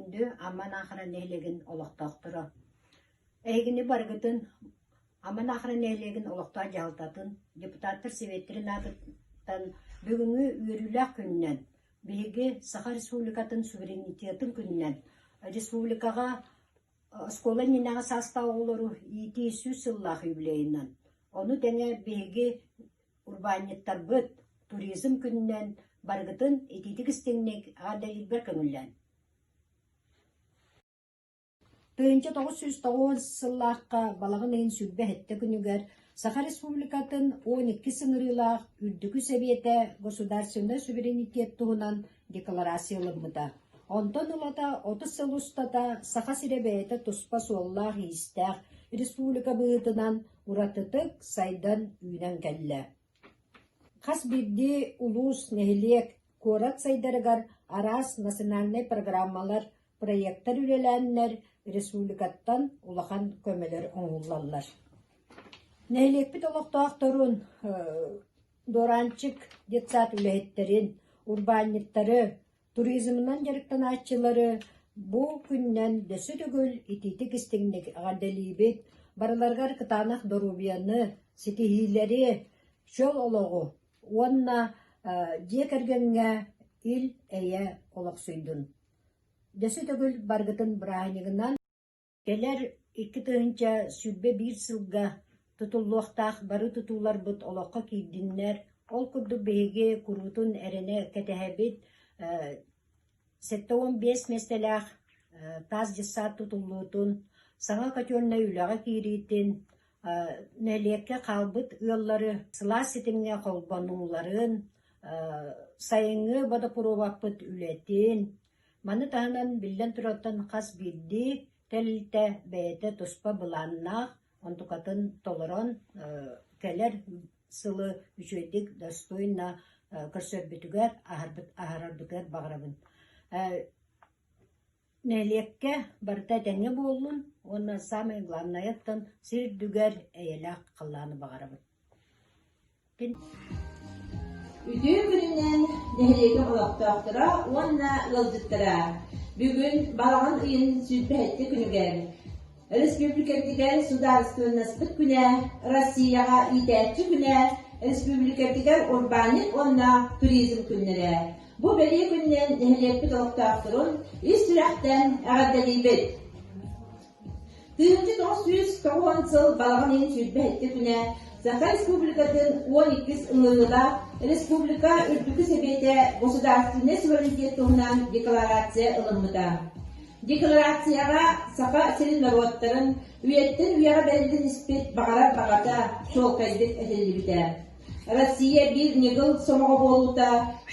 күндү Амма-Наахара нэһилиэгин олохтоохторо. Эйгини баргытын Амма-Наахара нэһилиэгин олохтоох жаалтатын депутаттар советтерин атыттан бүгүнгү үөрүлээх күннен биһиги Саха Республикатын суверенитетин күннен республикага оскола нинага састаолору ити сүз ыллаах юбилейинен ону теңе биһиги урбаниттарбыт туризм күннен баргытын ититик истеңник аадалилбер көңүллэн. Тыынча 909 сыллааққа Балаҕан ыйын сүббэ хетте күнүгэр Саха Республикатын 12 сыңырыылаах үрдүкү себиэте государственный суверенитет туһунан декларациялыммыта. Онтон ылата 30 сыл устата Саха сирэ туспа суоллаах иистээх республика быытынан уратытык сайдан үйнен кэллэ. Хас бирди улуус нэһилиэг куорат сайдарыгар араас национальный программалар проекттар үлэлээннэр республикаттан улахан көмөлөр оҥуллаллар. Нэһилиэкпит олохтоохторун доранчык детсат үлэһиттерин, урбаниттары, туризмынан жарыктанааччылары бу күннен дөсү түгүл ититик истиңник аҕардалиибит барыларгар кытаанах дорубияны ситиһиилери шол ологу уонна диэкэргэҥҥэ ил эйэ олохсуйдун. Дөсү түгүл баргытын бырааһыньыгынан келер 2 тыынча сүрбе 1 сылга тутуллуохтаах бары тутууларбыт олохко киирдиннер ол курдук биһиги курутун эрене кэтэһэбит 7-15 местелээх таас жыссаат тутуллуутун саҥа көтүөннэ үлэҕэ киириитин нэһилиэкке хаалбыт ыаллары сылаа ситиҥҥэ холбонууларын сайыҥҥы бада пуруубаппыт үлэтин маны таһынан биллэн тураттан хас биирди телилте бэйэтэ туспа былааннаах онтукатын толорон келер сылы үчүэдик достойна көрсөрбүтүгэр аһарарбытыгар бағарабын. Нэһилиэкке барыта тэҥҥэ буоллун уонна самый главнайаттан сирдүгэр эйэлээх халлааны бағарабын. Үтүү күнүнен нэһилиэгэ олохтоохтора уонна ылдыттара бүгүн Балаҕан ыйын сүрбэһэтти күнүгэр Республикатин Судаарыстыбыннаһын күнэ Россияга итээччи күнэ Республикатин урбанит уонна туризм күннэрэ бу белие күннен нэһилиэкпит олохтоохторун ис түрээхтэн эҕэрдэлиибит. Тыынча 909 сыл Балаҕан ыйын сүрбэһэтти күнэ Саха Республикатын 12 ыңырыыла республика үрдүкү себиэте государственный суверенитет туһунан декларация ылыммыта. Декларацияга Саха сирин народтарын үйеттен үйяға бәрілден іспет бағарар бағата шолқайдық әтелібіті. Россия bir негіл сомаға болута,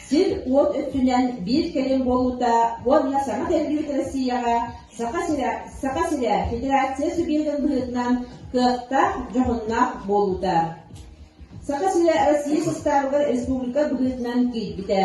сир от өтсінен bir келем болута, онна саңа тәрбиет Россияға Саха сирэ федерация субъектін бұғытынан кықта жоғыннақ болута. Саха сирэ Россия составыға республика бұғытынан кейтбіті.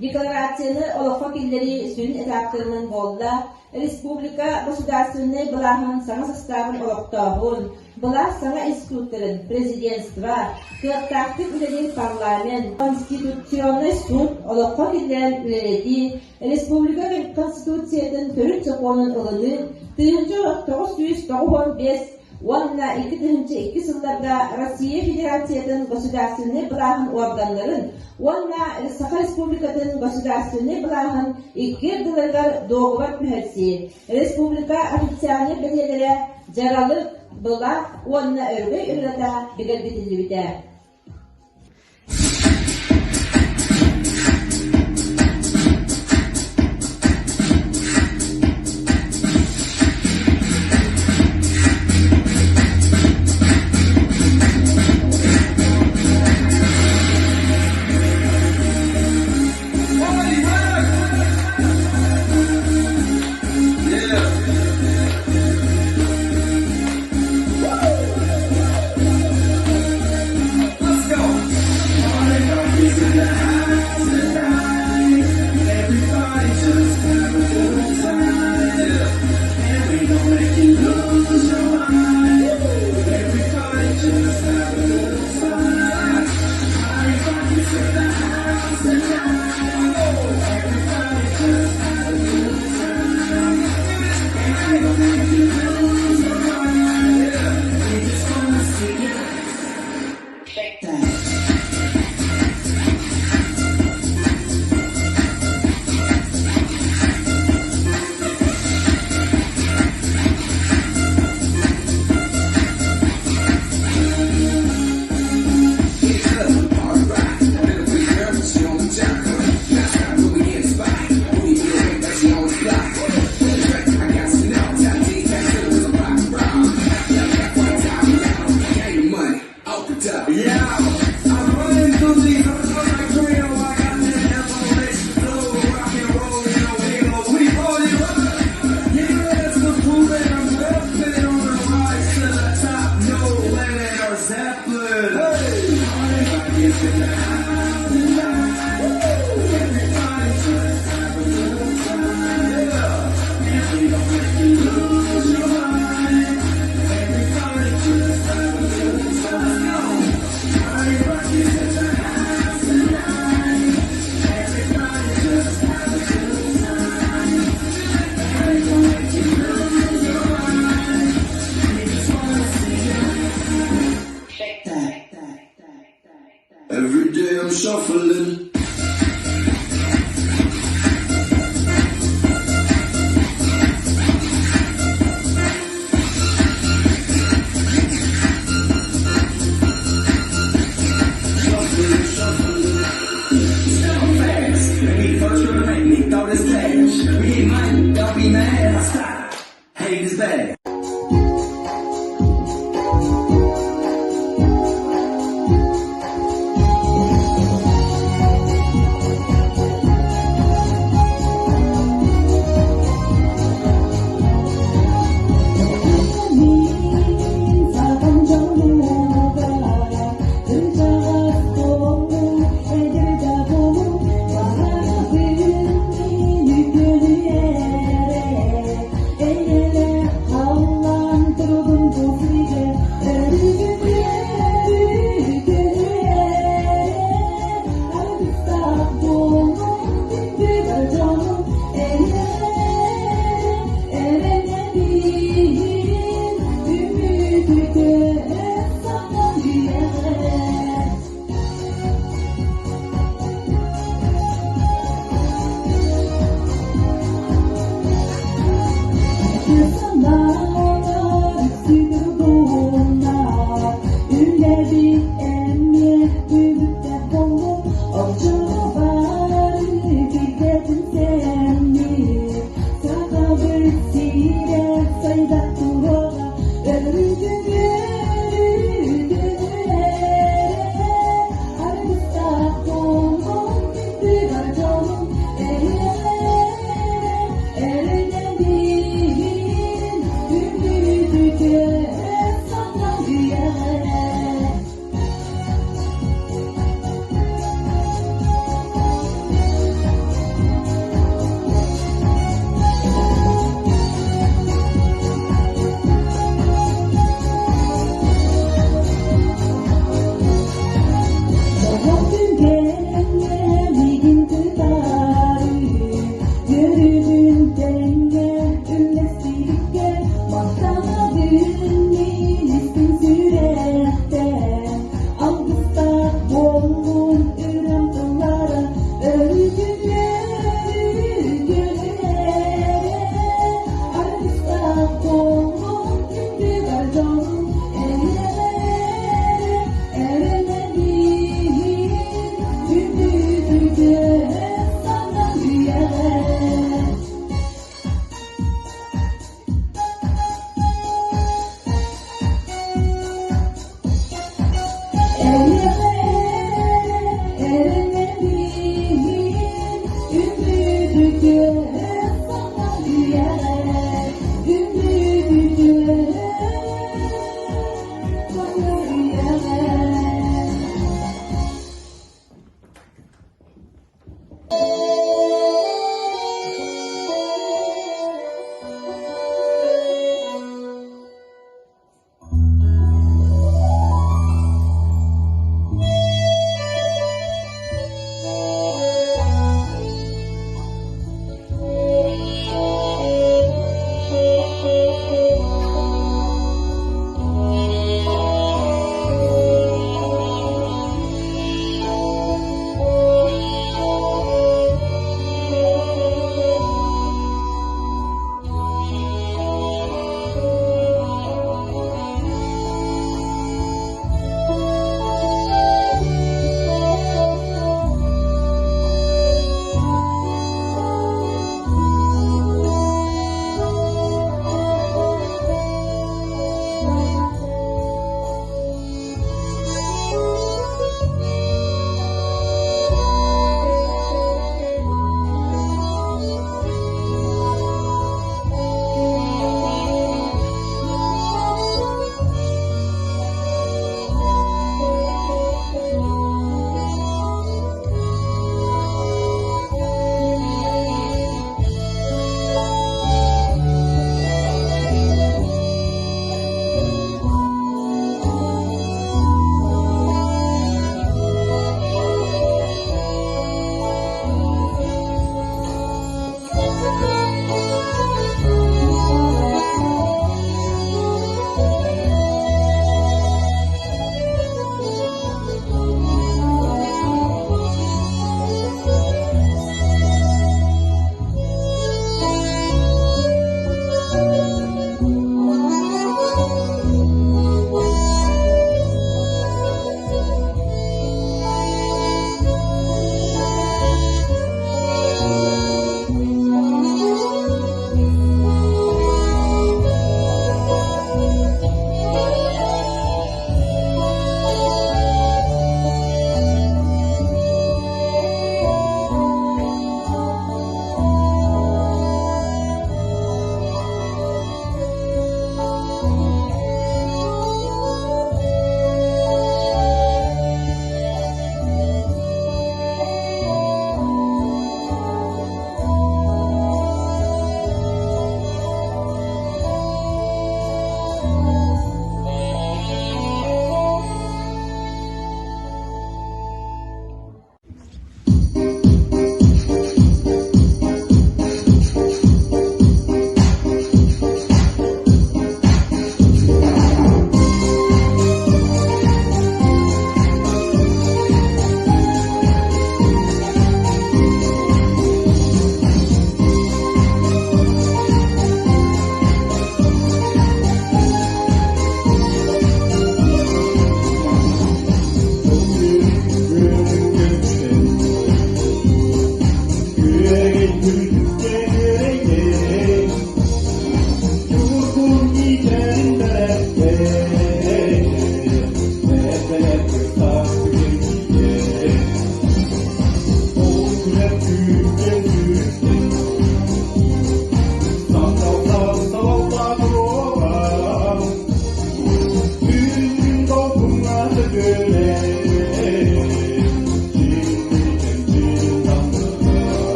Декларацияны олыққа келдері сүн этаптарынан болды. Республика государственный Балаҕан саңа составын олықтауын, бұлар саңа институттарын, президентство, кыттақтық үлелер парламент, конституционный суд олыққа келдерін үлеледи, республика конституциятын төрүт законын ылыны, 1995 Уонна 2002 сылларда Россия Федерациятын государственный Балаҕан органнарын, уонна Саха Республикатын государственный Балаҕан $2 договор пүһэрси. Республика официальный белелере жаралык была уонна өргөй ырата бигербитилибите.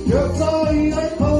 You're sorry, I